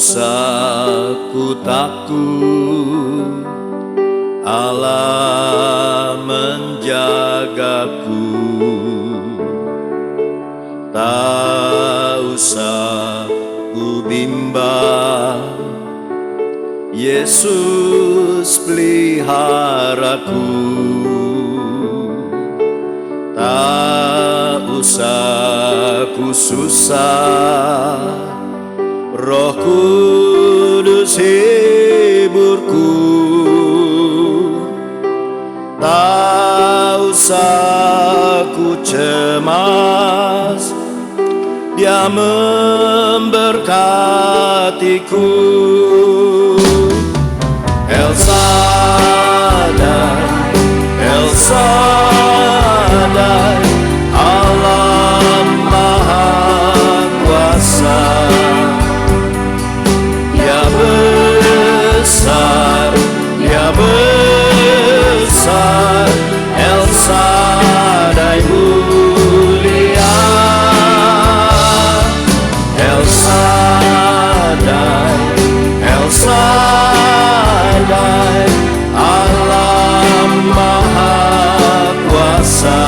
usah ku takut, Allah menjagaku. Tak usah ku bimbang, Yesus peliharaku. Tak usah ku susah, Roh Kudus hiburku. Tak usah ku cemas, Dia memberkatiku. El Shaddai, El Shaddai, Allah Maha Kuasa. Dia besar, Dia besar, El Shaddai mulia. El Shaddai, El Shaddai, Allah Maha Kuasa.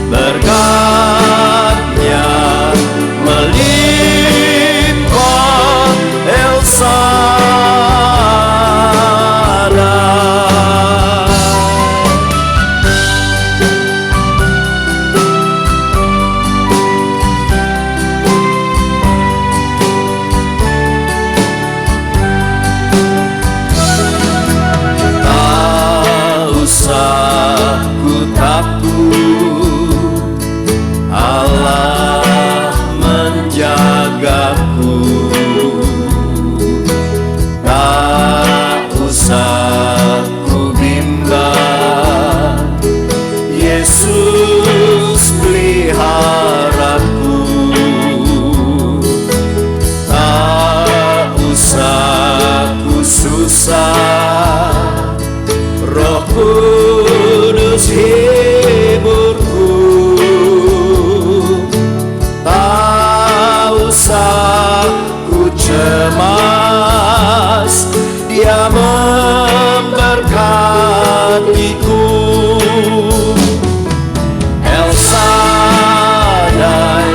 Berkat-Nya melimpah, El Allah menjagaku. Tak usah ku bimbang, Yesus peliharaku. Tak usah ku susah, Roh Kudus hiburku. Tak usah ku cemas, Dia memberkatiku. El Shaddai,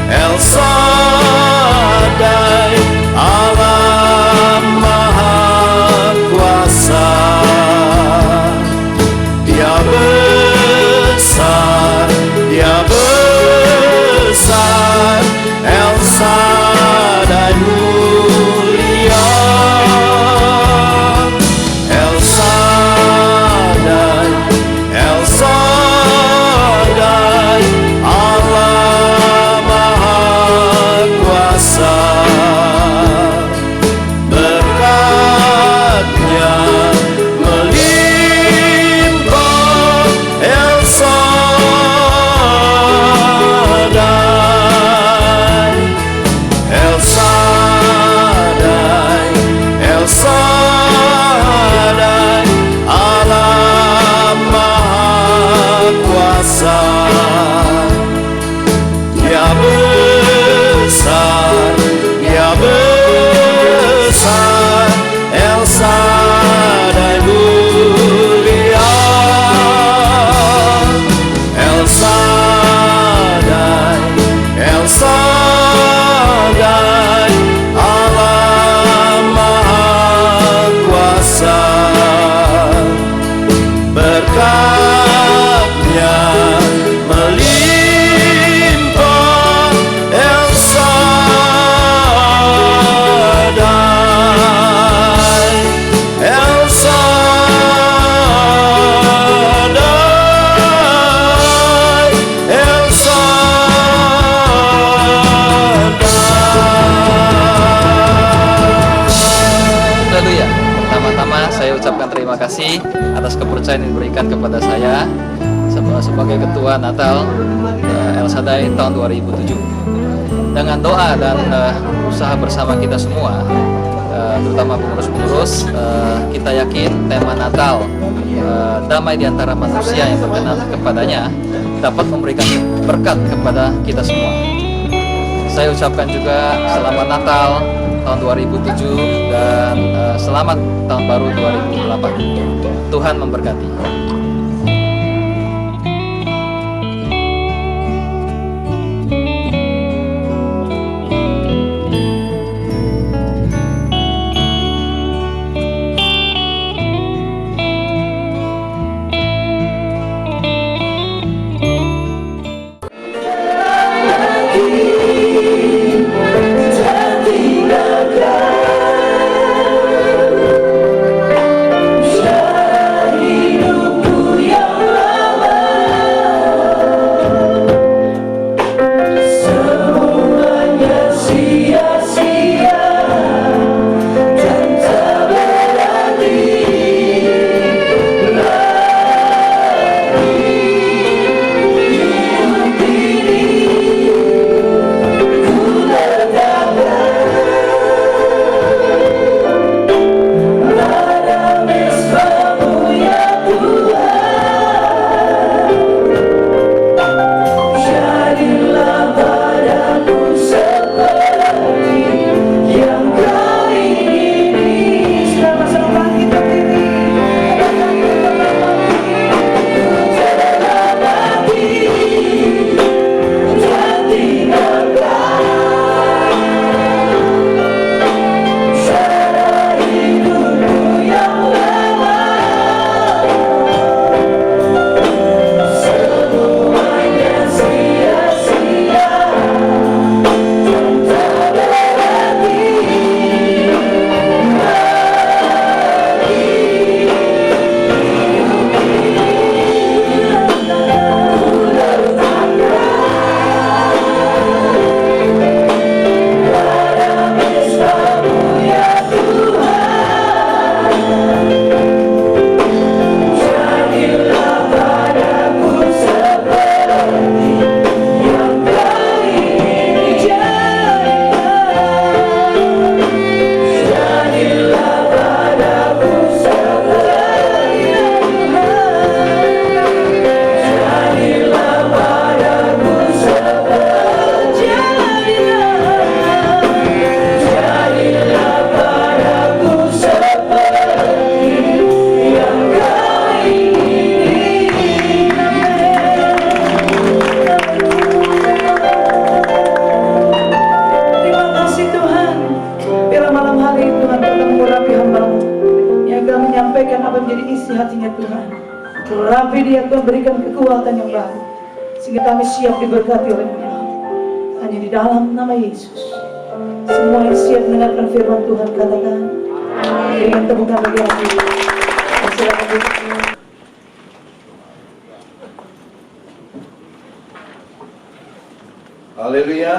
El Shaddai, Allah Maha Kuasa. Dia besar, Dia besar, El Shaddai mulia. El Shaddai, El Shaddai, Allah Maha Kuasa. Berkat-Nya melimpah, El Shaddai, El Shaddai, El Shaddai, Allah Maha Kuasa. Dia besar, Dia besar, El Shaddai mulia. El Shaddai, El Shaddai, Allah Maha Kuasa. Berkat-Nya melimpah, El Shaddai, El Shaddai, El Shaddai. Haleluya. Pertama-tama saya ucapkan terima kasih atas kepercayaan yang diberikan kepada saya sebagai ketua Natal El Shaddai tahun 2007. Dengan doa dan usaha bersama kita semua, terutama pengurus-pengurus, kita yakin tema Natal, damai di antara manusia yang berkenan kepadanya, dapat memberikan berkat kepada kita semua. Saya ucapkan juga selamat Natal tahun 2007 dan selamat tahun baru 2008. Tuhan memberkati. Urapi dia, Tuhan, berikan kekuatan yang baru sehingga kami siap diberkati oleh Tuhan. Hanya di dalam nama Yesus. Semua yang siap mendengarkan firman Tuhan katakan dengan tepukan bagi hati. Silakan duduk. Haleluya.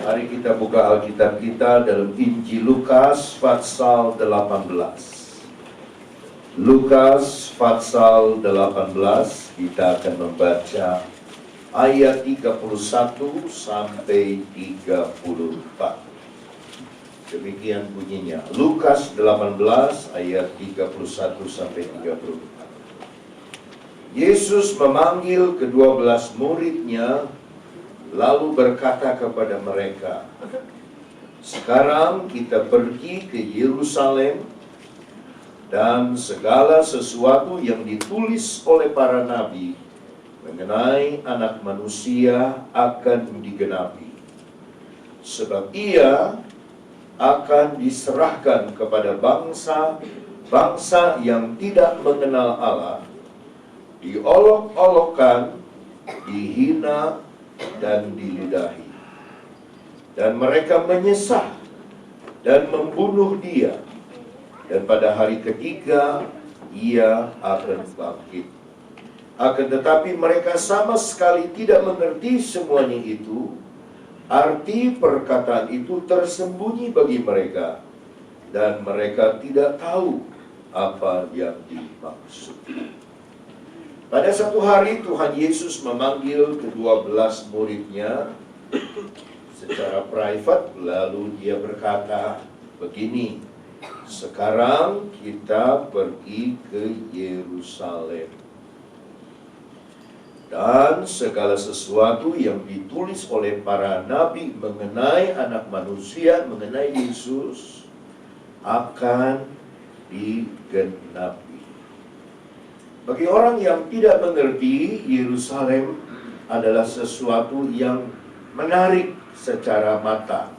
Mari kita buka Alkitab kita dalam Injil Lukas pasal 18. Lukas pasal 18, kita akan membaca ayat 31 sampai 34. Demikian bunyinya. Lukas 18 ayat 31 sampai 34. Yesus memanggil ke-12 muridnya lalu berkata kepada mereka, "Sekarang kita pergi ke Yerusalem, dan segala sesuatu yang ditulis oleh para nabi mengenai Anak Manusia akan digenapi. Sebab ia akan diserahkan kepada bangsa yang tidak mengenal Allah, diolok-olokkan, dihina, dan diludahi. Dan mereka menyesah dan membunuh dia. Dan pada hari ketiga, ia akan bangkit. Akan tetapi mereka sama sekali tidak mengerti semuanya itu. Arti perkataan itu tersembunyi bagi mereka. Dan mereka tidak tahu apa yang dimaksud." Pada satu hari Tuhan Yesus memanggil ke-12 muridnya secara private, lalu dia berkata begini, "Sekarang kita pergi ke Yerusalem." Dan segala sesuatu yang ditulis oleh para nabi mengenai anak manusia, mengenai Yesus, akan digenapi. Bagi orang yang tidak mengerti, Yerusalem adalah sesuatu yang menarik secara mata.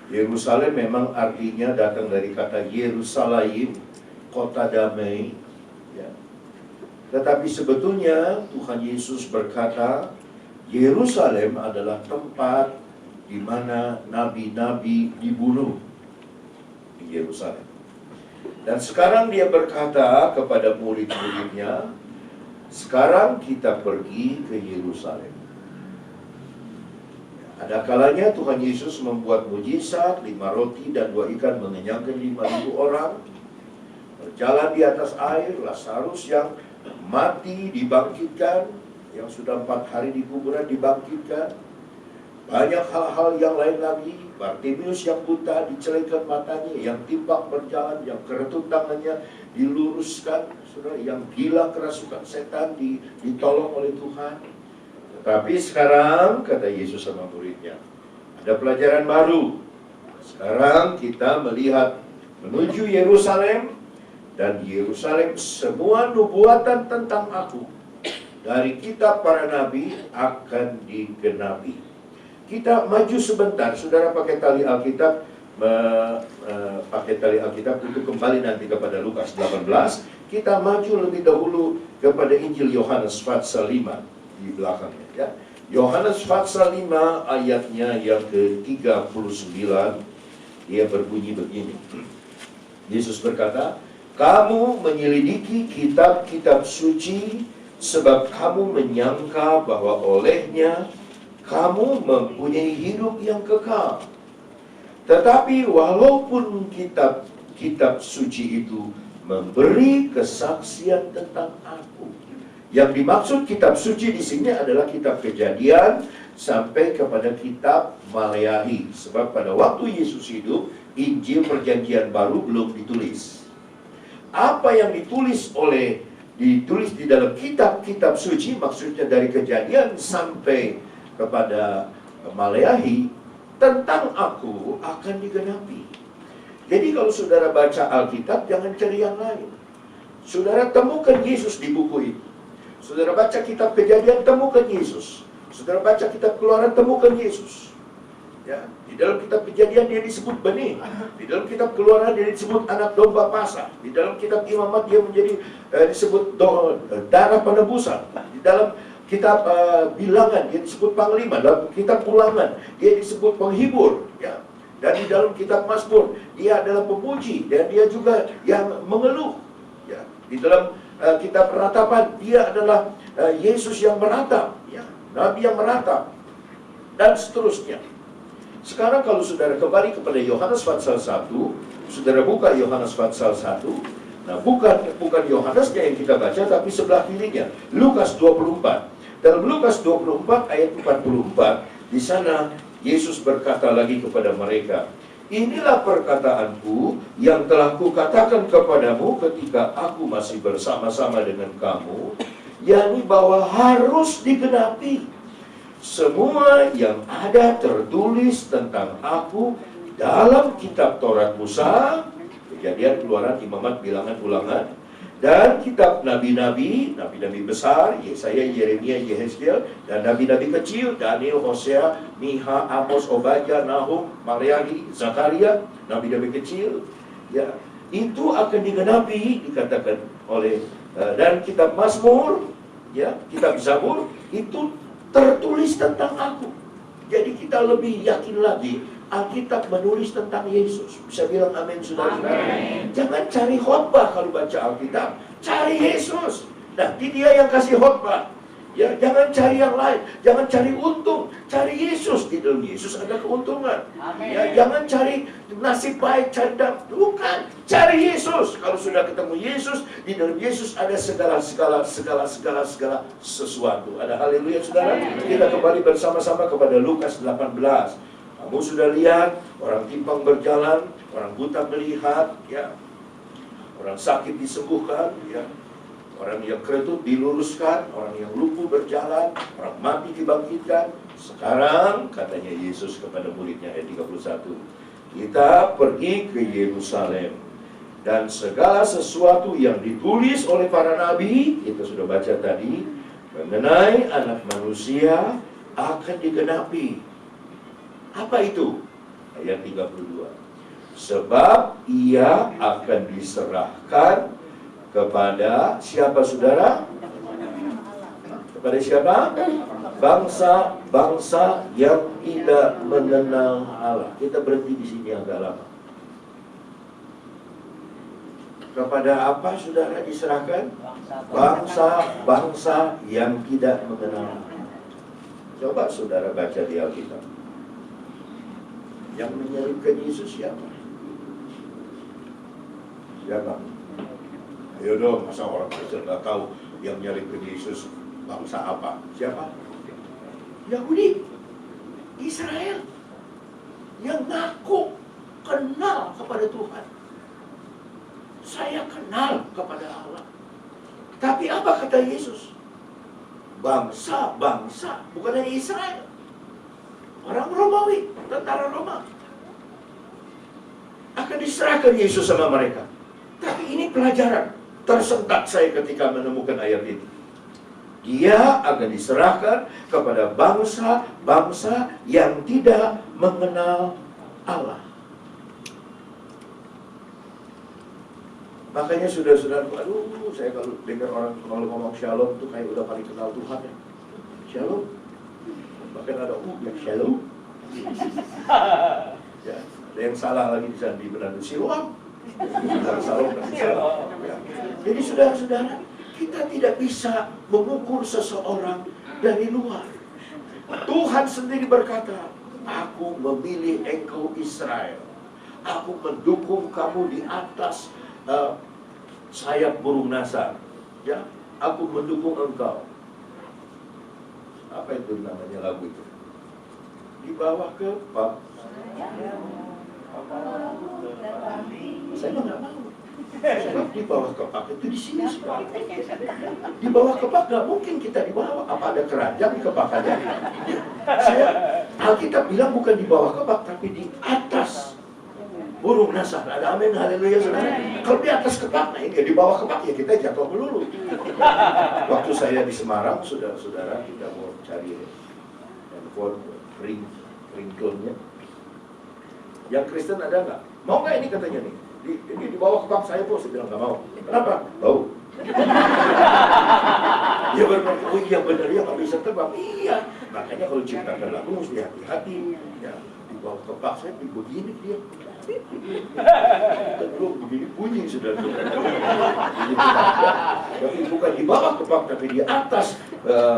Yerusalem memang artinya datang dari kata Yerusalem, kota damai. Ya. Tetapi sebetulnya Tuhan Yesus berkata, Yerusalem adalah tempat di mana nabi-nabi dibunuh di Yerusalem. Dan sekarang dia berkata kepada murid-muridnya, sekarang kita pergi ke Yerusalem. Ada kalanya Tuhan Yesus membuat mujizat, 5 roti dan 2 ikan mengenyangkan 5.000 orang. Berjalan di atas air, Lazarus yang mati dibangkitkan, yang sudah 4 hari di kuburan dibangkitkan. Banyak hal-hal yang lain lagi. Bartimeus yang buta dicelikan matanya, yang timpang berjalan, yang kerentut tangannya diluruskan, saudara, yang gila kerasukan setan ditolong oleh Tuhan. Tetapi sekarang, kata Yesus sama muridnya, ada pelajaran baru. Sekarang kita melihat menuju Yerusalem, dan Yerusalem semua nubuatan tentang aku dari kitab para nabi akan digenapi. Kita maju sebentar, saudara pakai tali Alkitab, untuk kembali nanti kepada Lukas 18. Kita maju lebih dahulu kepada Injil Yohanes pasal 5 di belakangnya. Ya. Yohanes pasal 5 ayatnya yang ke-39, dia berbunyi begini. Yesus berkata, kamu menyelidiki kitab-kitab suci sebab kamu menyangka bahwa olehnya kamu mempunyai hidup yang kekal. Tetapi walaupun kitab-kitab suci itu memberi kesaksian tentang aku. Yang dimaksud kitab suci di sini adalah kitab Kejadian sampai kepada kitab Maleakhi. Sebab pada waktu Yesus hidup, Injil Perjanjian Baru belum ditulis. Apa yang ditulis di dalam kitab-kitab suci, maksudnya dari Kejadian sampai kepada Maleakhi, tentang aku akan digenapi. Jadi kalau saudara baca Alkitab, jangan cari yang lain. Saudara temukan Yesus di buku itu. Saudara baca kitab Kejadian, temukan Yesus. Saudara baca kitab Keluaran, temukan Yesus. Ya, di dalam kitab Kejadian dia disebut benih. Di dalam kitab Keluaran dia disebut anak domba Paskah. Di dalam kitab Imamat dia menjadi disebut darah penebusan. Di dalam kitab Bilangan dia disebut panglima. Dalam kitab Ulangan dia disebut penghibur. Ya. Dan di dalam kitab Mazmur dia adalah pemuji dan dia juga yang mengeluh. Ya. Di dalam kitab Ratapan dia adalah Yesus yang meratap. Ya. Nabi yang meratap. Dan seterusnya. Sekarang kalau saudara kembali kepada Yohanes pasal 1, saudara buka Yohanes pasal 1. Nah, bukan Yohanesnya yang kita baca, tapi sebelah kirinya, Lukas 24. Dalam Lukas 24 ayat 44, di sana Yesus berkata lagi kepada mereka, inilah perkataanku yang telah kukatakan kepadamu ketika aku masih bersama-sama dengan kamu, yakni bahwa harus digenapi semua yang ada tertulis tentang aku dalam kitab Taurat Musa, Kejadian, Keluaran, Imamat, Bilangan, Ulangan, dan kitab nabi-nabi, nabi-nabi besar, Yesaya, Yeremia, Yehezkiel, dan nabi-nabi kecil, Daniel, Hosea, Miha, Amos, Obadya, Nahum, Maleakhi, Zakaria, nabi-nabi kecil. Ya, itu akan digenapi, dikatakan oleh dan kitab Mazmur, ya, kitab Zabur, itu tertulis tentang aku. Jadi kita lebih yakin lagi Alkitab menulis tentang Yesus. Bisa bilang amin, saudara-saudara. Jangan cari khotbah kalau baca Alkitab, cari Yesus. Nanti dia yang kasih khotbah. Ya, jangan cari yang lain, jangan cari untung, cari Yesus. Di dalam Yesus ada keuntungan. Ya, jangan cari nasib baik, cari bukan, cari Yesus. Kalau sudah ketemu Yesus, di dalam Yesus ada segala sesuatu. Ada haleluya, saudara. Kita kembali bersama-sama kepada Lukas 18. Kamu sudah lihat orang timpang berjalan, orang buta melihat, ya, orang sakit disembuhkan, ya, Orang yang ketut diluruskan, orang yang lumpuh berjalan, orang mati dibangkitkan. Sekarang katanya Yesus kepada muridnya ayat 31, kita pergi ke Yerusalem, dan segala sesuatu yang ditulis oleh para nabi, kita sudah baca tadi, mengenai anak manusia akan digenapi. Apa itu? Ayat 32. Sebab ia akan diserahkan kepada siapa, saudara? Kepada siapa? Bangsa-bangsa yang tidak mengenal Allah. Kita berhenti di sini agak lama. Kepada apa, saudara, diserahkan? Bangsa-bangsa yang tidak mengenal Allah. Coba saudara baca di Alkitab. Yang menyalibkan Yesus siapa? Siapa? Ayo dong, masa orang Kristen nggak tahu yang menyalibkan Yesus bangsa apa? Siapa? Yahudi, Israel, yang ngaku kenal kepada Tuhan. Saya kenal kepada Allah. Tapi apa kata Yesus? Bangsa-bangsa, bukan hanya Israel. Orang Romawi, tentara Roma, akan diserahkan Yesus sama mereka. Tapi ini pelajaran. Tersentak saya ketika menemukan ayat ini. Dia akan diserahkan kepada bangsa-bangsa yang tidak mengenal Allah. Makanya saudara-saudara, aduh, saya kalau dengar orang kalau ngomong shalom tuh kayak udah paling kenal Tuhan ya. Shalom. Bahkan ada yang shalom. Ya, ada yang salah lagi bisa di Belanda, Siloam. Salah. Ya. Jadi saudara-saudara, kita tidak bisa mengukur seseorang dari luar. Tuhan sendiri berkata, aku memilih engkau Israel. Aku mendukung kamu di atas sayap burung nasar. Ya, aku mendukung engkau. Apa itu namanya lagu itu? Di bawah kepak. Saya nggak mau. Sebab di bawah kepak itu di sini sudah. Di bawah kepak nggak mungkin kita di bawah. Apa ada keranjang di kepak aja? Alkitab bilang bukan di bawah kepak, tapi di atas burung nasar. Ada amin, haleluya saudara. Kalau di atas kepak, nah ini di bawah kepak ya kita jatuh melulu. Waktu saya di Semarang, saudara-saudara, kita mau cari handphone ringtone-nya. Yang Kristen ada nggak? Mau nggak ini katanya nih? Ini di bawah kepak saya pun, saya bilang nggak mau. Kenapa? Bau. Ya benar, oh iya benar ya nggak bisa terbang. Iya. Makanya kalau ciptakan lagu mesti hati-hati. Ya, di bawah kepak saya begini dia. Belum begini bunyi sudah. Tapi bukan di bawah kepak, tapi di atas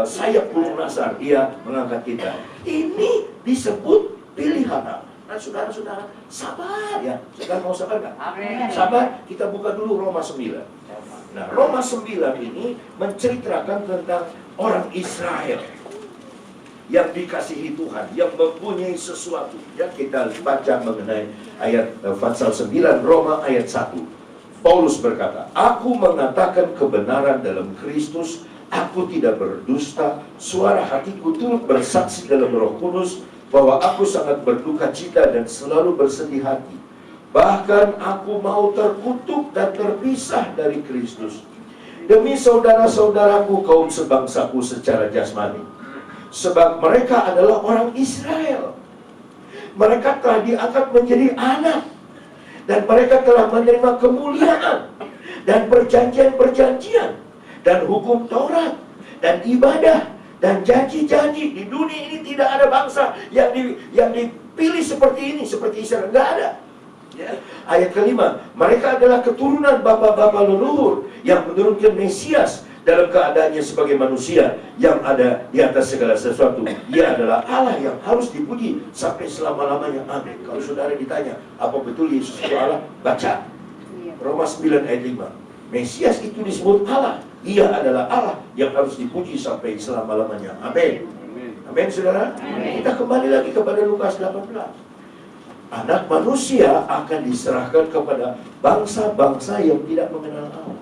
sayap burung nasar. Dia mengangkat kita. Ini disebut pilihan Allah. Nah saudara-saudara, sabar ya. Saudara mau sabar nggak? Amin. Sabar, kita buka dulu Roma 9. Nah Roma 9 ini menceritakan tentang orang Israel yang dikasihi Tuhan, yang mempunyai sesuatu. Ya, kita baca mengenai ayat pasal 9 Roma ayat 1. Paulus berkata, aku mengatakan kebenaran dalam Kristus, aku tidak berdusta, suara hatiku turut bersaksi dalam Roh Kudus, bahwa aku sangat berduka cita dan selalu bersedih hati. Bahkan aku mau terkutuk dan terpisah dari Kristus demi saudara-saudaraku kaum sebangsaku secara jasmani. Sebab mereka adalah orang Israel. Mereka telah diangkat menjadi anak. Dan mereka telah menerima kemuliaan dan perjanjian-perjanjian dan hukum Taurat dan ibadah dan janji-janji. Di dunia ini tidak ada bangsa yang dipilih seperti ini, seperti Israel. Nggak ada. Ya. Ayat kelima, mereka adalah keturunan bapa-bapa leluhur yang menurunkan Mesias dalam keadaannya sebagai manusia yang ada di atas segala sesuatu. Dia adalah Allah yang harus dipuji sampai selama-lamanya. Amin. Kalau saudara ditanya, apa betul Yesus itu Allah? Baca Roma 9 ayat 5. Mesias itu disebut Allah. Ia adalah Allah yang harus dipuji sampai selama-lamanya. Amin. Amin, saudara. Amin. Kita kembali lagi kepada Lukas 18. Anak manusia akan diserahkan kepada bangsa-bangsa yang tidak mengenal Allah.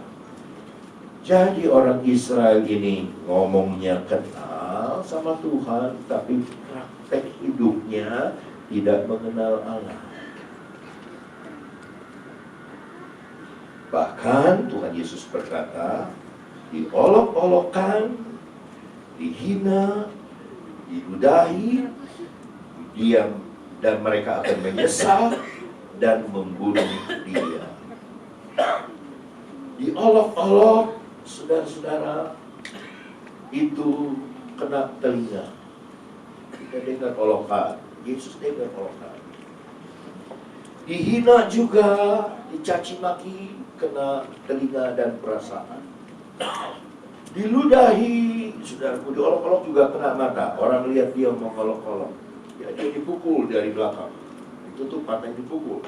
Jadi orang Israel ini ngomongnya kenal sama Tuhan, tapi praktek hidupnya tidak mengenal Allah. Bahkan Tuhan Yesus berkata, diolok-olokkan, dihina, diludahi, diam, dan mereka akan menyesal dan membunuh dia. Diolok-olok, saudara-saudara, itu kena telinga. Kita dengar olokan, Yesus dengar olokan. Dihina juga, dicaci maki, kena telinga dan perasaan. Diludahi, saudaraku, diolok-olok juga kena mata. Orang lihat dia mengolok-olok. Ya, dia dipukul dari belakang. Itu tuh mata yang dipukul.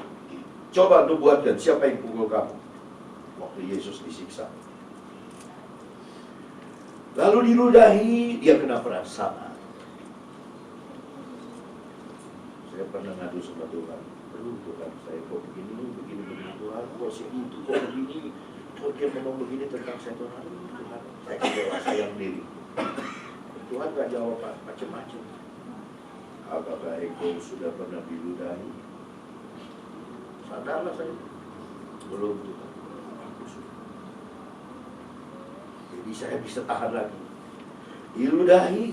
Coba untuk buatkan, siapa yang pukul kamu waktu Yesus disiksa? Lalu diludahi, dia kena perasaan. Saya pernah ngadu sama Tuhan. Aduh Tuhan, saya kok begini Tuhan, kok segitu, kok begini, kok dia ngomong begini tentang saya Tuhan. Aduh Tuhan, saya kecewa, sayang diri. Tuhan gak jawab macam-macam. Apakah engkau sudah pernah diludahi? Sadarlah saya. Belum Tuhan. Aku sudah. Jadi saya bisa tahan lagi. Diludahi,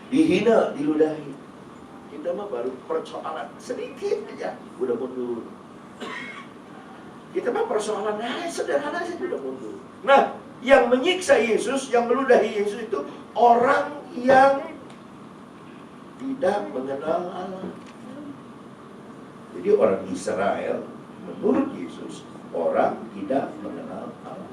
dihina, diludahi. Kita mah baru persoalan sedikit aja, udah mundur. Kita mah persoalan sederhana saja udah mundur. Nah, yang menyiksa Yesus, yang meludahi Yesus itu orang yang tidak mengenal Allah. Jadi orang Israel menurut Yesus orang tidak mengenal Allah.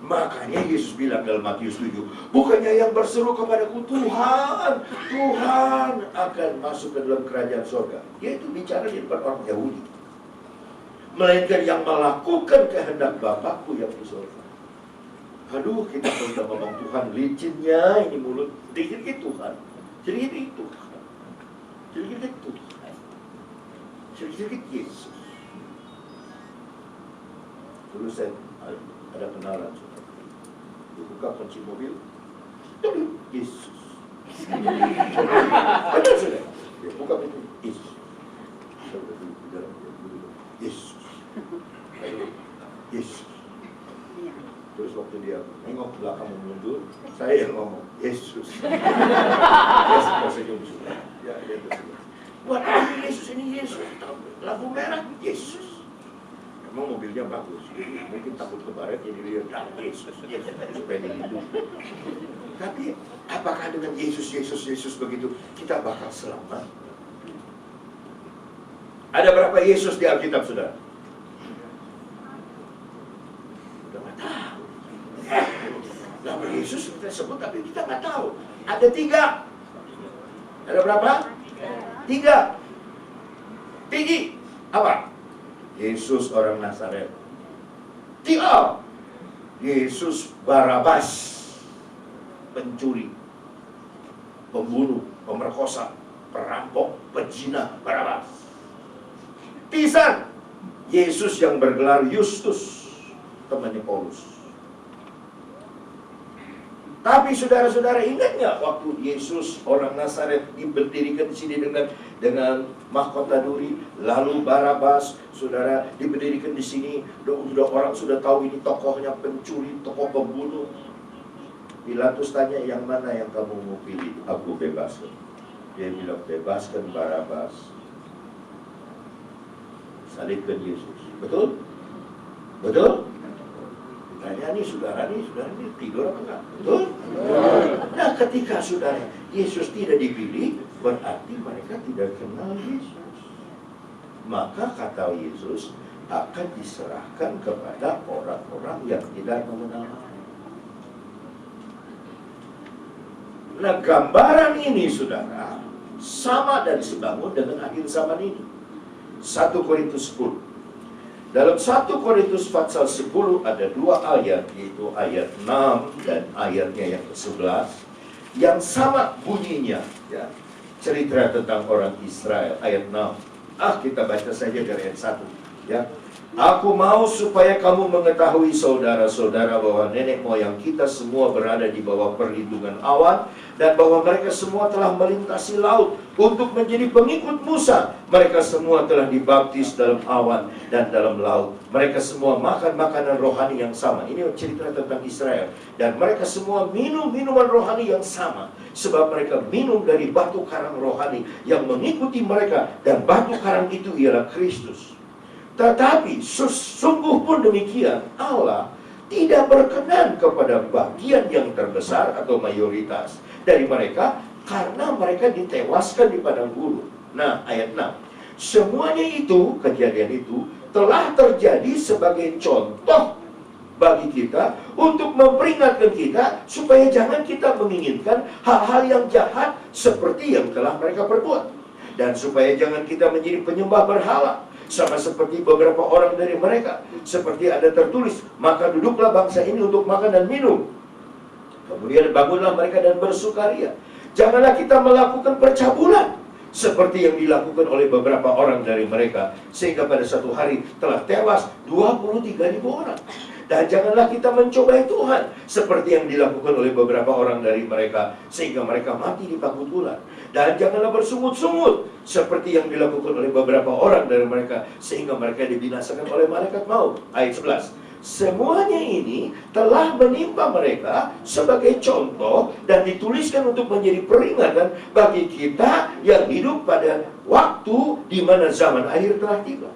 Makanya Yesus bilang dalam Matius 7, bukannya yang berseru kepadaku Tuhan, Tuhan akan masuk ke dalam kerajaan surga. Dia itu bicara di depan orang Yahudi. Melainkan yang melakukan kehendak Bapakku yang di surga. Aduh, kita sudah ngomong Tuhan, licinnya ini mulut, dikit-dikit Tuhan, sedikit-dikit Tuhan, sedikit-dikit Tuhan, sedikit-dikit Yesus. Dulu saya ada kenalan, dibuka kunci mobil, Yesus. Ada sudah, dia buka pintu, Yesus. Yesus. Yesus. Terus waktu dia nengok belakang mundur, saya yang ngomong, Yesus. Dia tersenyum sudah. Ya, dia tersenyum. Buat ini Yesus, ini Yesus. Lampu merah, Yesus. Memang mobilnya bagus, jadi mungkin takut kebaret, jadi dia Yesus, supaya dilindungi. Tapi apakah dengan Yesus begitu kita bakal selamat? Ada berapa Yesus di Alkitab, saudara? Udah nggak tahu. Nama Yesus kita sebut tapi kita nggak tahu. Ada 3. Ada berapa? 3. Tinggi. Apa? Yesus orang Nazaret. 3. Yesus Barabas, pencuri, pembunuh, pemerkosa, perampok, pezina, Barabas. Pisan, Yesus yang bergelar Yustus, temannya Paulus. Tapi saudara-saudara ingat nggak waktu Yesus orang Nazaret diberdirikan di sini dengan mahkota duri, lalu Barabas, saudara, diberdirikan di sini, orang sudah tahu ini tokohnya pencuri, tokoh pembunuh. Pilatus tanya, yang mana yang kamu mau pilih? Aku bebaskan. Dia bilang, bebaskan Barabas, salibkan Yesus. Betul? Betul? Tanya nih saudara nih tidur apa enggak? Betul? Nah, ketika saudara Yesus tidak dipilih, berarti mereka tidak kenal Yesus. Maka kata Yesus akan diserahkan kepada orang-orang yang tidak mengenal Allah. Nah, gambaran ini saudara sama dan sebangun dengan akhir zaman ini. 1 Korintus 10. Dalam 1 Korintus pasal 10 ada 2 ayat, yaitu ayat 6 dan ayatnya yang ke-11 yang sama bunyinya, ya. Cerita tentang orang Israel ayat 6. Kita baca saja dari ayat 1. Ya, aku mau supaya kamu mengetahui saudara-saudara bahwa nenek moyang kita semua berada di bawah perlindungan awan, dan bahwa mereka semua telah melintasi laut untuk menjadi pengikut Musa. Mereka semua telah dibaptis dalam awan dan dalam laut. Mereka semua makan makanan rohani yang sama. Ini cerita tentang Israel. Dan mereka semua minum minuman rohani yang sama, sebab mereka minum dari batu karang rohani yang mengikuti mereka, dan batu karang itu ialah Kristus. Tetapi sungguh pun demikian, Allah tidak berkenan kepada bagian yang terbesar atau mayoritas dari mereka, karena mereka ditewaskan di padang gurun. Nah, ayat 6. Semuanya itu, kejadian itu, telah terjadi sebagai contoh bagi kita, untuk memperingatkan kita supaya jangan kita menginginkan hal-hal yang jahat seperti yang telah mereka perbuat, dan supaya jangan kita menjadi penyembah berhala sama seperti beberapa orang dari mereka. Seperti ada tertulis, maka duduklah bangsa ini untuk makan dan minum, kemudian bangunlah mereka dan bersukaria. Janganlah kita melakukan percabulan seperti yang dilakukan oleh beberapa orang dari mereka, sehingga pada satu hari telah tewas 23.000 orang. Dan janganlah kita mencobai Tuhan seperti yang dilakukan oleh beberapa orang dari mereka, sehingga mereka mati di pagut ular. Dan janganlah bersungut-sungut seperti yang dilakukan oleh beberapa orang dari mereka, sehingga mereka dibinasakan oleh malaikat maut. Ayat 11. Semuanya ini telah menimpa mereka sebagai contoh dan dituliskan untuk menjadi peringatan bagi kita yang hidup pada waktu di mana zaman akhir telah tiba.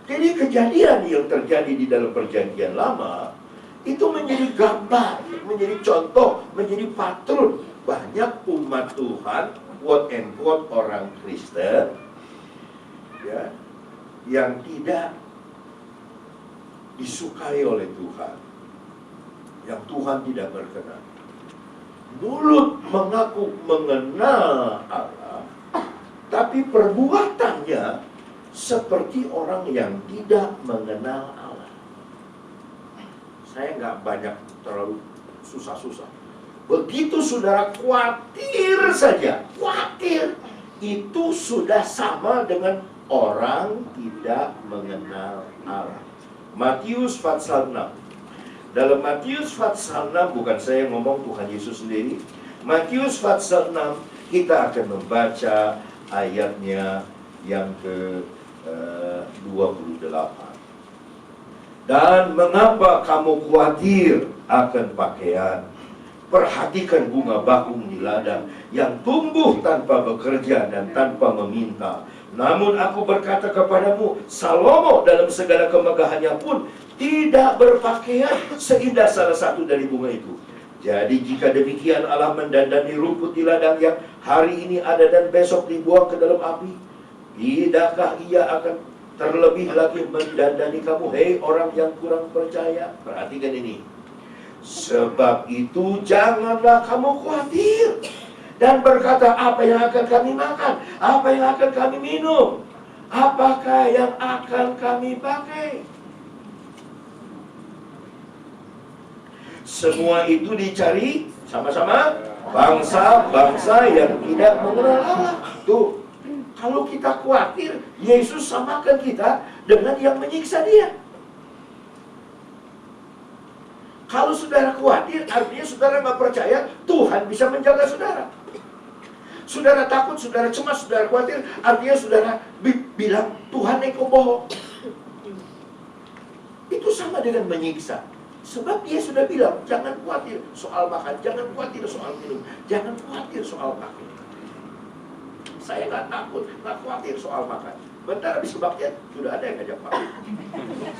Jadi kejadian yang terjadi di dalam perjanjian lama itu menjadi gambar, menjadi contoh, menjadi patron. Banyak umat Tuhan, quote and quote orang Kristen, ya, yang tidak disukai oleh Tuhan, yang Tuhan tidak berkenan. Mulut mengaku mengenal Allah, tapi perbuatannya seperti orang yang tidak mengenal Allah. Saya nggak banyak terlalu susah-susah. Begitu saudara khawatir saja, khawatir, itu sudah sama dengan orang tidak mengenal Allah. Matius pasal 6. Dalam Matius pasal 6, bukan saya yang ngomong, Tuhan Yesus sendiri. Matius pasal 6, kita akan membaca ayatnya yang ke-28. Dan mengapa kamu khawatir akan pakaian? Perhatikan bunga bakung di ladang yang tumbuh tanpa bekerja dan tanpa meminta. Namun aku berkata kepadamu, Salomo dalam segala kemegahannya pun tidak berpakaian seindah salah satu dari bunga itu. Jadi jika demikian Allah mendandani rumput di ladang yang hari ini ada dan besok dibuang ke dalam api, tidakkah ia akan terlebih lagi mendandani kamu, hei orang yang kurang percaya? Perhatikan ini. Sebab itu janganlah kamu khawatir dan berkata, apa yang akan kami makan? Apa yang akan kami minum? Apakah yang akan kami pakai? Semua itu dicari sama-sama bangsa-bangsa yang tidak mengenal Allah. Tuh, kalau kita khawatir, Yesus samakan kita dengan yang menyiksa dia. Kalau saudara khawatir, artinya saudara nggak percaya Tuhan bisa menjaga saudara. Saudara takut, saudara cemas, saudara khawatir, artinya saudara bilang Tuhan engkau bohong. Itu sama dengan menyiksa. Sebab dia sudah bilang, jangan khawatir soal makan, jangan khawatir soal minum, jangan khawatir soal pakaian. Saya nggak takut, nggak khawatir soal makan. Bentar habis kebaktian, sudah ada yang ngajak makan.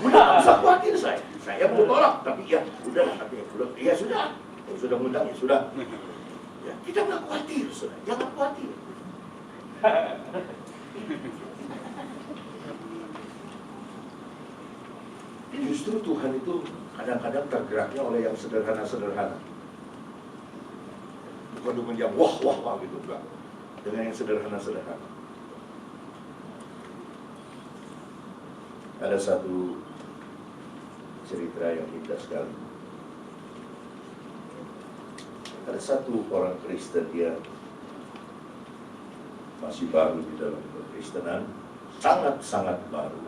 Udah nggak usah khawatir saya mau tolak, tapi ya udah, artinya ya sudah, sudah ngundang ya sudah. Ya, kita nggak khawatir, saudara, jangan khawatir. Justru Tuhan itu kadang-kadang tergeraknya oleh yang sederhana-sederhana. Bukan dengan yang wah gitu, enggak. Dengan yang sederhana-sederhana. Ada satu cerita yang indah sekali. Ada satu orang Kristen, dia masih baru di dalam kekristenan, sangat-sangat baru.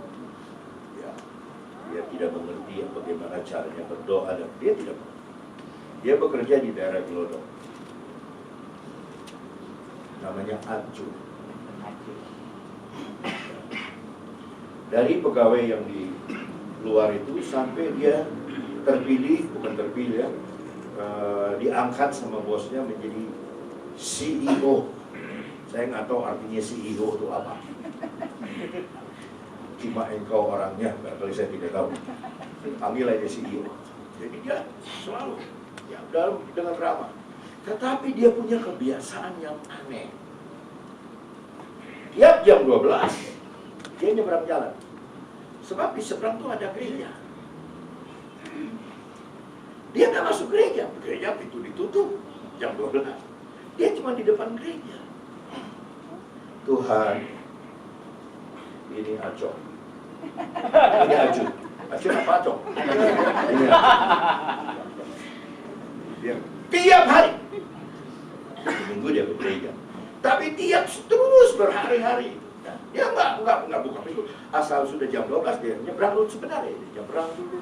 Dia tidak mengerti bagaimana caranya berdoa dan dia tidak mengerti. Dia bekerja di daerah Glodok. Namanya Acun. Dari pegawai yang di luar itu sampai dia terpilih, bukan terpilih ya, diangkat sama bosnya menjadi CEO. Saya nggak tahu artinya CEO itu apa. Cuma engkau orangnya, barangkali saya tidak tahu. Panggil aja CEO. Jadi dia selalu ya, dengan ramah. Tetapi dia punya kebiasaan yang aneh. Tiap jam 12, dia nyebrang jalan. Sebab di seberang tuh ada gereja. Dia nggak masuk gereja. Gereja pintu ditutup jam 12. Dia cuma di depan gereja. Tuhan, ini Acong. Ini Acun. Acun apa Acong? Ini dia tiap hari. Minggu dia ke gereja. Tapi tiap terus berhari-hari. Dia nggak buka pintu. Asal sudah jam 12 dia nyebrang dulu sebenarnya. Dia nyebrang dulu.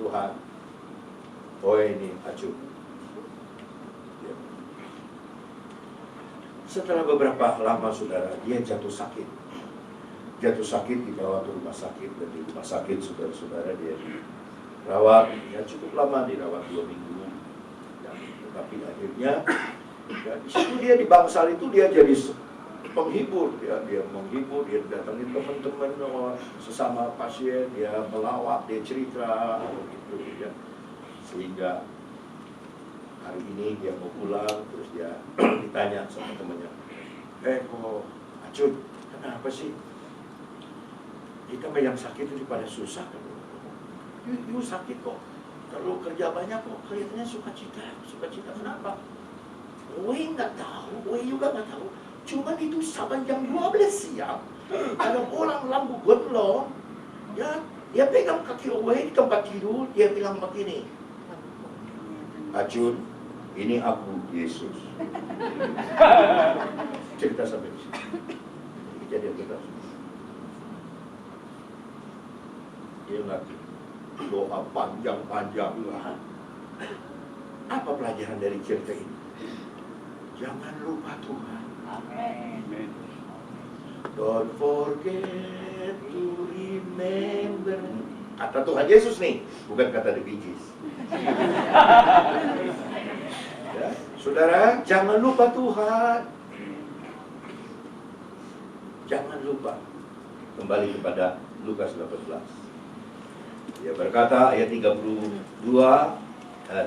Tuhan, oh ini Acun. Setelah beberapa lama saudara, dia jatuh sakit. Jatuh sakit dibawa ke rumah sakit. Dan di rumah sakit saudara-saudara dia dirawat. Ya cukup lama dirawat 2 minggu. Tapi akhirnya ya, di situ dia di bangsal itu dia jadi penghibur, ya, dia menghibur, dia datangin teman-teman sesama pasien, dia melawat, dia cerita gitu ya. Sehingga hari ini dia mau pulang, terus dia ditanya sama temannya, kok Acun, kenapa sih kita yang sakit itu pada susah kan? You sakit kok, kalau kerja banyak kok kelihatannya sukacita kenapa? Wei nggak tahu, Wei juga nggak tahu. Cuma itu sampai jam 12 siang, ada orang lampu gondlong, ya, dia pegang kaki Wei di tempat tidur, dia bilang begini, Acun, ini aku, Yesus. Cerita sampai di sini. Kejadian kita. Dia ngerti doa panjang-panjang. Apa pelajaran dari cerita ini? Jangan lupa Tuhan. Amen. Don't forget to remember. Kata Tuhan Yesus nih, bukan kata The Bee Gees. Ya, saudara, jangan lupa Tuhan. Jangan lupa. Kembali kepada Lukas 18. Dia berkata ayat 32,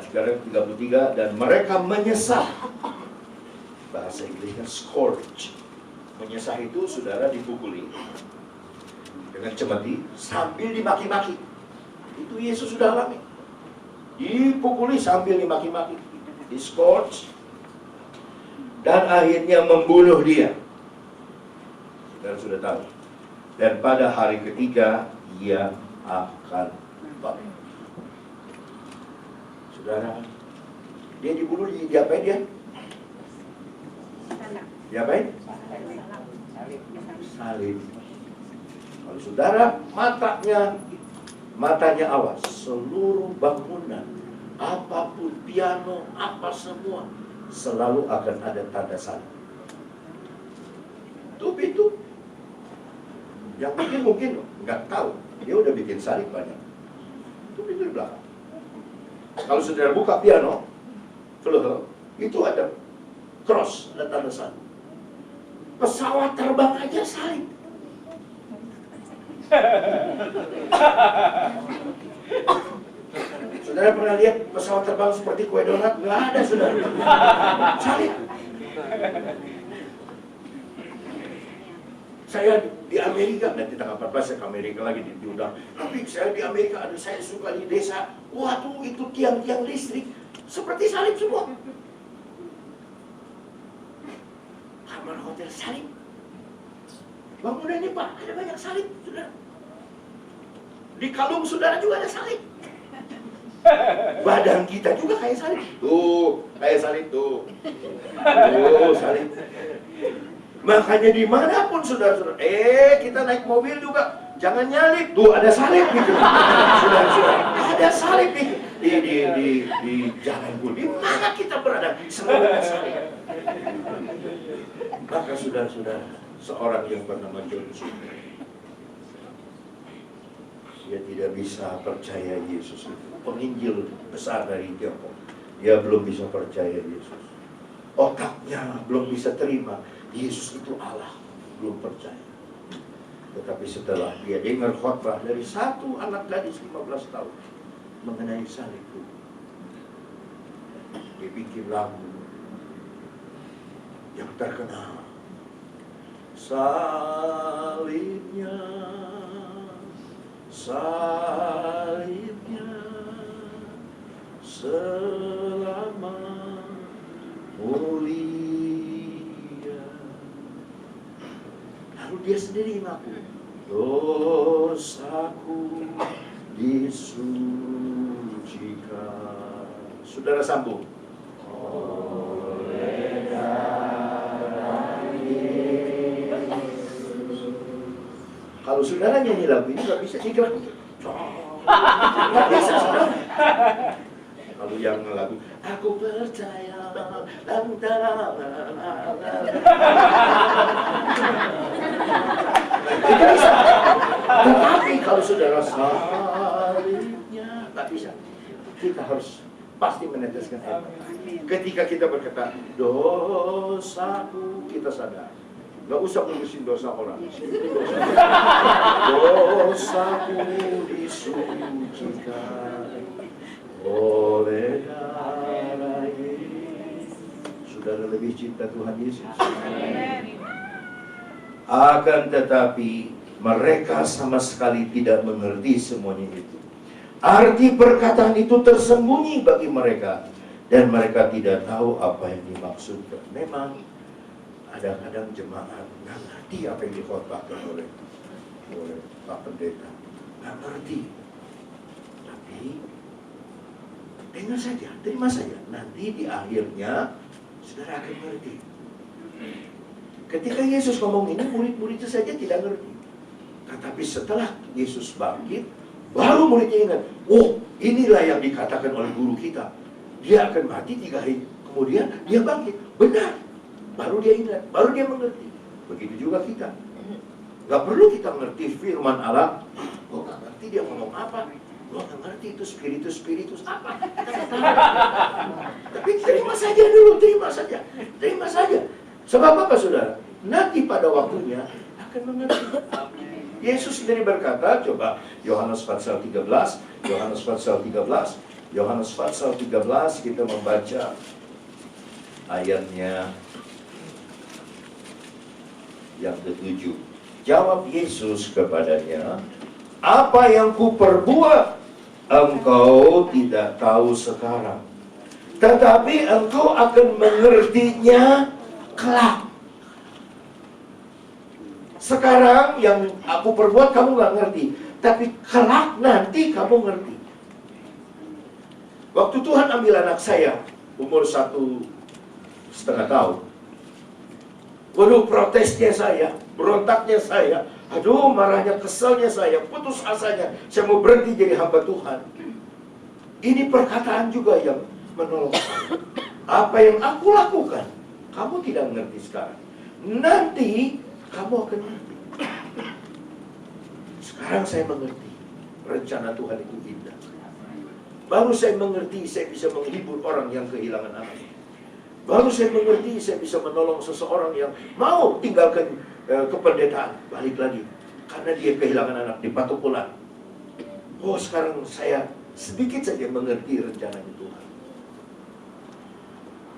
sekarang 33, dan mereka menyesal. Bahasa Inggrisnya scourge. Menyesal itu saudara dipukuli dengan cemeti sambil dimaki-maki. Itu Yesus sudah alami. Dipukuli sambil dimaki-maki, di scourge, dan akhirnya membunuh dia. Saudara sudah tahu. Dan pada hari ketiga ia akan bangkit. Saudara, dia dibunuh, diapain dia? Diapain? Salib. Kalau saudara matanya awas, seluruh bangunan, apapun, piano, apa semua, selalu akan ada tanda salib. Itu yang mungkin nggak tahu, dia udah bikin salib banyak. Itu di belakang. Kalau saudara buka piano, itu ada cross, ada tanda salib. Pesawat terbang aja salib. Saudara pernah lihat pesawat terbang seperti kue donat? Nggak ada, saudara. Salib. Saya di Amerika, nanti tanggal 14 saya ke Amerika lagi diundang. Tapi saya di Amerika, saya suka di desa. Waduh, itu tiang-tiang listrik seperti salib semua. Kamar hotel salib. Bangunan ini Pak, ada banyak salib, saudara. Di kalung saudara juga ada salib. Badan kita juga kayak salib. Tuh, kayak salib tuh. Tuh, salib. Makanya dimanapun saudara-saudara, kita naik mobil juga Jangan nyalip. Tuh ada salib gitu. Saudara-saudara, ada salib di jalan pun. Di mana kita berada? Selalu ada salib. Maka saudara-saudara, seorang yang bernama John Sumner, dia tidak bisa percaya Yesus itu. Penginjil besar dari Tiongkok. Dia belum bisa percaya Yesus. Otaknya belum bisa terima Yesus itu Allah. Belum percaya. Tetapi setelah dia dengar khotbah dari satu anak gadis 15 tahun mengenai salib itu, dia bikin lagu yang terkenal. Salibnya, salibnya selama mulia. Lalu dia sendiri mengaku, dosaku disucikan. Saudara sambung. Oleh darah Yesus. Kalau saudara nyanyi lagu ini nggak bisa nyanyi lagu. Nggak bisa saudara. Kalau yang lagu aku percaya tidak bisa. Tetapi kalau saudara salibnya nggak bisa. Kita harus pasti meneteskan air mata. Ketika kita berkata dosaku, kita sadar. Nggak usah ngurusin dosa orang. Dosaku disucikan oleh darah Yesus. Saudara lebih cinta Tuhan Yesus. Akan tetapi mereka sama sekali tidak mengerti semuanya itu. Arti perkataan itu tersembunyi bagi mereka dan mereka tidak tahu apa yang dimaksudkan. Memang kadang-kadang jemaat nggak ngerti apa yang dikhotbahkan oleh Pak Pendeta, nggak ngerti. Tapi dengar saja, terima saja. Nanti di akhirnya saudara akan ngerti. Ketika Yesus ngomong ini, murid-murid itu saja tidak ngerti. Tetapi setelah Yesus bangkit, baru muridnya ingat, oh inilah yang dikatakan oleh guru kita. Dia akan mati 3 hari kemudian dia bangkit. Benar. Baru dia ingat, baru dia mengerti. Begitu juga kita. Gak perlu kita mengerti firman Allah. Oh gak ngerti dia ngomong apa. Lo gak ngerti itu spiritus apa. Tapi terima saja dulu, terima saja. Terima saja. Sebab apa saudara? Nanti pada waktunya akan mengerti. Yesus sendiri berkata, coba Yohanes pasal 13, Yohanes pasal 13, Yohanes pasal 13 kita membaca ayatnya yang ke-7. Jawab Yesus kepadanya, apa yang kuperbuat engkau tidak tahu sekarang, tetapi engkau akan mengertinya kelak. Sekarang yang aku perbuat kamu gak ngerti, tapi kelak nanti kamu ngerti. Waktu Tuhan ambil anak saya umur 1,5 tahun, waduh protesnya saya, berontaknya saya, aduh marahnya, keselnya saya, putus asanya, saya mau berhenti jadi hamba Tuhan. Ini perkataan juga yang menolong saya. Apa yang aku lakukan, kamu tidak mengerti sekarang, nanti kamu akan mengerti. Sekarang saya mengerti, rencana Tuhan itu indah. Baru saya mengerti, saya bisa menghibur orang yang kehilangan anak. Baru saya mengerti, saya bisa menolong seseorang yang mau tinggalkan kependetaan, balik lagi. Karena dia kehilangan anak di Patukulan. Oh, sekarang saya sedikit saja mengerti rencana Tuhan.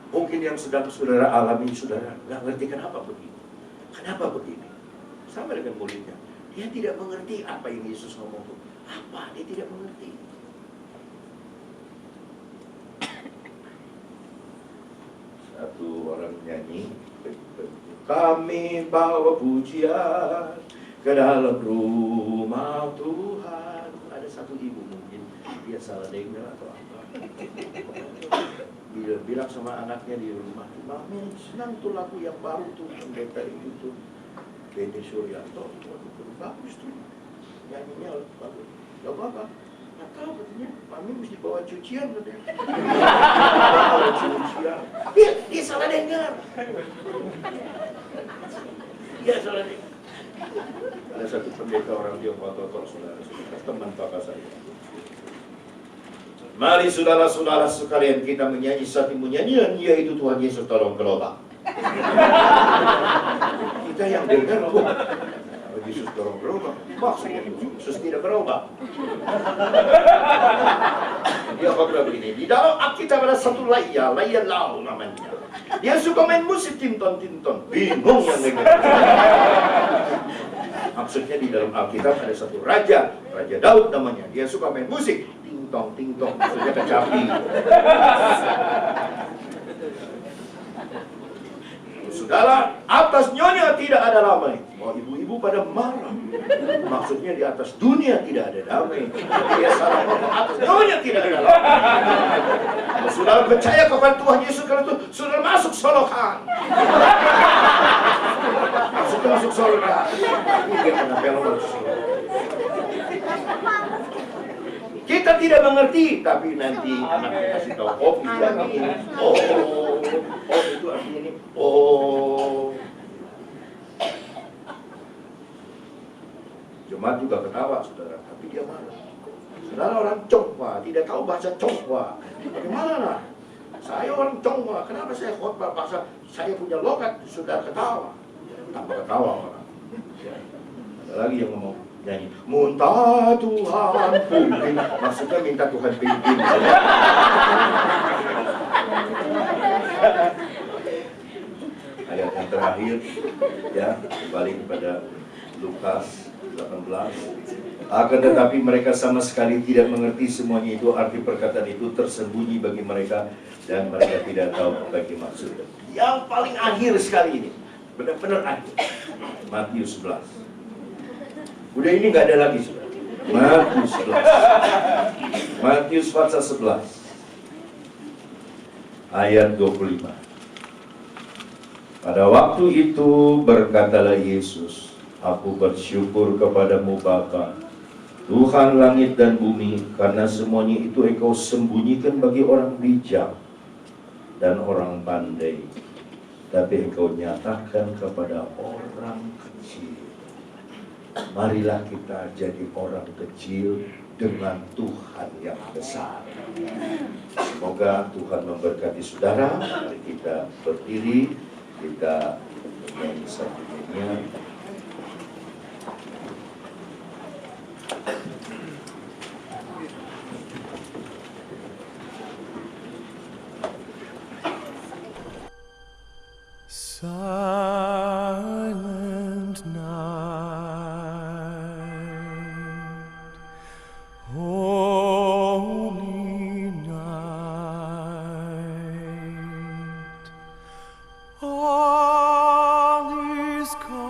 Mungkin yang sedang saudara alami, saudara nggak ngerti kenapa begini. Kenapa begini? Sama dengan muridnya. Dia tidak mengerti apa yang Yesus ngomong. Apa? Dia tidak mengerti. Satu orang nyanyi, kami bawa pujian ke dalam rumah Tuhan. Ada satu ibu mungkin dia salah dengar atau apa. Dia bilang sama anaknya di rumah, Mami senang tuh lagu yang baru tuh pendeta itu tuh, Beni Suryanto, bagus tuh. nyanyinya bagus. Gak apa-apa. Gak tahu katanya, mami mesti bawa cucian katanya. Bawa cucian. Dia salah dengar. Dia salah dengar. Ada satu pendeta orang Tionghoa, kalau saudara, teman papa saya. Mari saudara-saudara sekalian kita menyanyi satu nyanyian, yaitu Tuhan Yesus tolong gerobak. Kita yang dengar, Yesus tolong gerobak, maksudnya Yesus tidak berubah. Dia berkata begini, di dalam Alkitab ada satu Laya Lau namanya. Dia suka main musik tinton-tinton, bingung yang dengar. Maksudnya di dalam Alkitab ada satu Raja Daud namanya. Dia suka main musik, ting-tong, maksudnya kecapi. Saudara, atas nyonya tidak ada damai. Oh, ibu-ibu pada marah. Maksudnya di atas dunia tidak ada damai. Dia salah ngomong, atas nyonya tidak ada damai. Kalau saudara percaya kepada Tuhan Yesus, kalau itu saudara masuk solokan. Masuk solokan. Dia pernah belok. Kita tidak mengerti, tapi nanti anak kita kasih tahu, oh itu artinya ini, oh itu artinya ini, oh. Jemaat juga ketawa, saudara, tapi dia marah. Saudara orang Chonghoa, tidak tahu bahasa Chonghoa. Bagaimana lah? Saya orang Chonghoa, kenapa saya khotbah bahasa, saya punya logat, saudara ketawa. Tambah ketawa orang. Ada lagi yang ngomong, nyanyi, minta Tuhan pimpin, maksudnya minta Tuhan pimpin. Ayat yang terakhir, ya, kembali kepada Lukas 18. Akan tetapi mereka sama sekali tidak mengerti semuanya itu, arti perkataan itu tersembunyi bagi mereka dan mereka tidak tahu bagi maksudnya. Yang paling akhir sekali ini, benar-benar akhir, Matius 11. Udah ini nggak ada lagi, saudara. Matius 11. Matius pasal 11 ayat 25. Pada waktu itu berkatalah Yesus, aku bersyukur kepadamu Bapa, Tuhan langit dan bumi, karena semuanya itu engkau sembunyikan bagi orang bijak dan orang pandai, tapi engkau nyatakan kepada orang kecil. Marilah kita jadi orang kecil dengan Tuhan yang besar. Semoga Tuhan memberkati saudara. Mari kita berdiri, kita menyanyi satu nyanyian. Silent night, holy night, all is calm,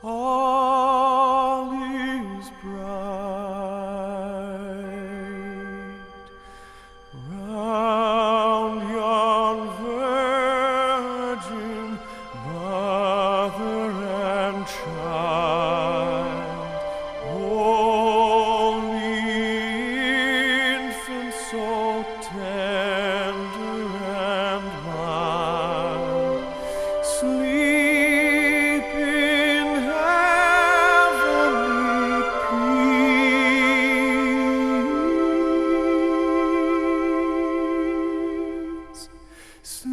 all is bright. Round yon virgin mother and child, holy infant, so tender and mild, sleep in heavenly peace. Sleep